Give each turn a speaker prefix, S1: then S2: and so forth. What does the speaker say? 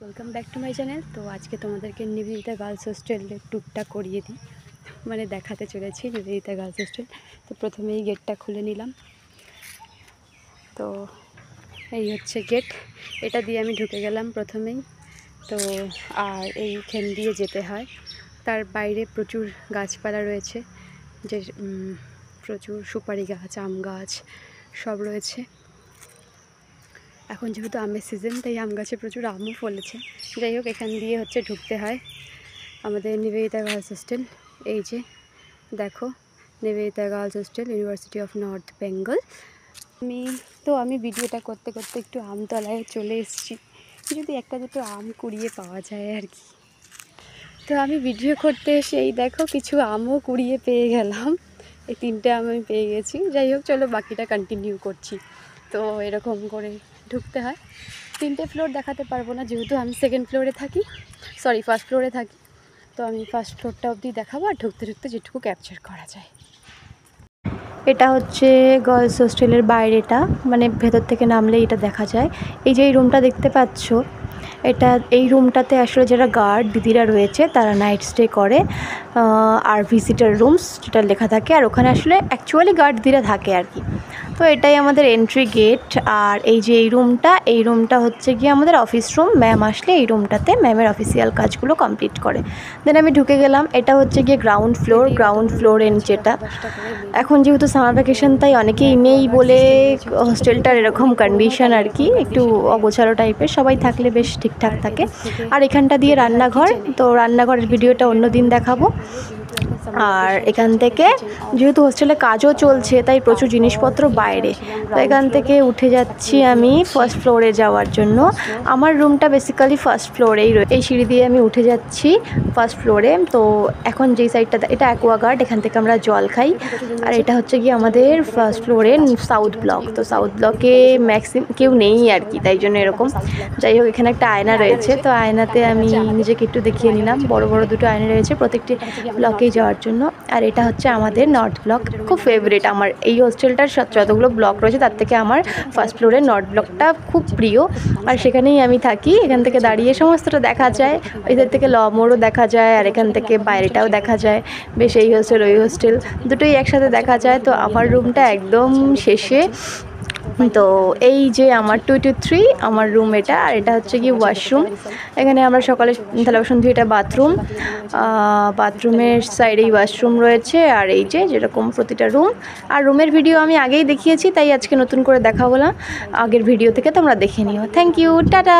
S1: Welcome back to my channel. তো আজকে তোমাদেরকে নিবেদিতা গার্লস হোস্টেলের ট্যুরটা করিয়ে দিই, মানে দেখাতে চলেছি নিবেদিতা গার্লস হোস্টেল। তো প্রথমেই গেটটা খুলে নিলাম। তো এই হচ্ছে গেট, এটা দিয়ে আমি ঢুকে গেলাম প্রথমেই। তো আর এইখান দিয়ে যেতে হয়। তার বাইরে প্রচুর গাছপালা রয়েছে, যে প্রচুর সুপারি গাছ, আম গাছ সব রয়েছে। এখন যেহেতু আমের সিজন, তাই আম গাছে প্রচুর আমও ফলেছে। যাই হোক, এখান দিয়ে হচ্ছে ঢুকতে হয় আমাদের নিবেদিতা গার্লস হোস্টেল। এই যে দেখো, Nivedita girls hostel, university of north Bengal. আমি ভিডিওটা করতে করতে একটু আমতলায় চলে এসেছি, যদি একটা দুটো আম কুড়িয়ে পাওয়া যায় আর কি। তো আমি ভিডিও করতে এসে এই দেখো কিছু আমও কুড়িয়ে পেয়ে গেলাম। এই 3টে আম আমি পেয়ে গেছি। যাই হোক, চলো বাকিটা কন্টিনিউ করছি। তো এরকম করে ঢুকতে হয়। 3টে ফ্লোর দেখাতে পারবো না, যেহেতু আমি ফার্স্ট ফ্লোরে থাকি। তো আমি ফার্স্ট ফ্লোরটা অবধি দেখাবো, আর ঢুকতে ঢুকতে যেটুকু ক্যাপচার করা যায়। এটা হচ্ছে গার্লস হোস্টেলের বাইরেটা, মানে ভেতর থেকে নামলে এটা দেখা যায়। এই যে এই রুমটা দেখতে পাচ্ছ, এই রুমটাতে আসলে যারা গার্ড দিদিরা রয়েছে তারা নাইট স্টে করে, আর ভিজিটার রুমস যেটা লেখা থাকে, আর ওখানে আসলে অ্যাকচুয়ালি গার্ড দিদিরা থাকে আর কি। তো এটাই আমাদের এন্ট্রি গেট। আর এই যে এই রুমটা হচ্ছে গিয়ে আমাদের অফিস রুম। ম্যাম আসলে এই রুমটাতে ম্যামের অফিসিয়াল কাজগুলো কমপ্লিট করে। দেন আমি ঢুকে গেলাম। এটা হচ্ছে গিয়ে গ্রাউন্ড ফ্লোর যেটা। এখন যেহেতু সামার ভ্যাকেশন, তাই অনেকেই নেই বলে হোস্টেলটার এরকম কন্ডিশন আর কি, একটু অগোছালো টাইপের। সবাই থাকলে বেশ ঠিকঠাক থাকে। আর এখানটা দিয়ে রান্নাঘর, তো রান্নাঘরের ভিডিওটা অন্য দিন দেখাবো। আর এখান থেকে যেহেতু হোস্টেলে কাজও চলছে, তাই প্রচুর জিনিসপত্র বাইরে। তো এখান থেকে উঠে যাচ্ছি আমি ফার্স্ট ফ্লোরে যাওয়ার জন্য। আমার রুমটা বেসিক্যালি ফার্স্ট ফ্লোরেই রয়েছে। এই সিঁড়ি দিয়ে আমি উঠে যাচ্ছি ফার্স্ট ফ্লোরে। তো এখন যেই সাইডটা, এটা অ্যাকোয়াগার্ড, এখান থেকে আমরা জল খাই। আর এটা হচ্ছে কি আমাদের ফার্স্ট ফ্লোরে সাউথ ব্লক। তো সাউথ ব্লকে ম্যাক্সিমাম কেউ নেই আর কি, তাই জন্য এরকম। যাই হোক, এখানে একটা আয়না রয়েছে, তো আয়নাতে আমি নিজেকে একটু দেখিয়ে নিলাম। বড় বড় দুটো আয়না রয়েছে প্রত্যেকটি ব্লকেই যাওয়ার জন্য। আর এটা হচ্ছে আমাদের নর্থ ব্লক, খুব ফেভারিট আমার। এই হোস্টেলটার যতগুলো ব্লক রয়েছে তার থেকে আমার ফার্স্ট ফ্লোরের নর্থ ব্লকটা খুব প্রিয়, আর সেখানেই আমি থাকি। এখান থেকে দাঁড়িয়ে সমস্তটা দেখা যায়, এদের থেকে ল মোড়ও দেখা যায়, আর এখান থেকে বাইরেটাও দেখা যায়। বেশ এই হোস্টেল ওই হোস্টেল দুটোই একসাথে দেখা যায়। তো আমার রুমটা একদম শেষে। তো এই যে আমার 223 আমার রুম এটা। আর এটা হচ্ছে কি ওয়াশরুম। এখানে আমরা সকালে থালা বাসন ধুই। এটা বাথরুমের সাইডেই ওয়াশরুম রয়েছে। আর এই যে যেরকম প্রতিটা রুম, আর রুমের ভিডিও আমি আগেই দেখিয়েছি, তাই আজকে নতুন করে দেখাবো না। আগের ভিডিও থেকে তোমরা দেখে নিও। Thank you, tata.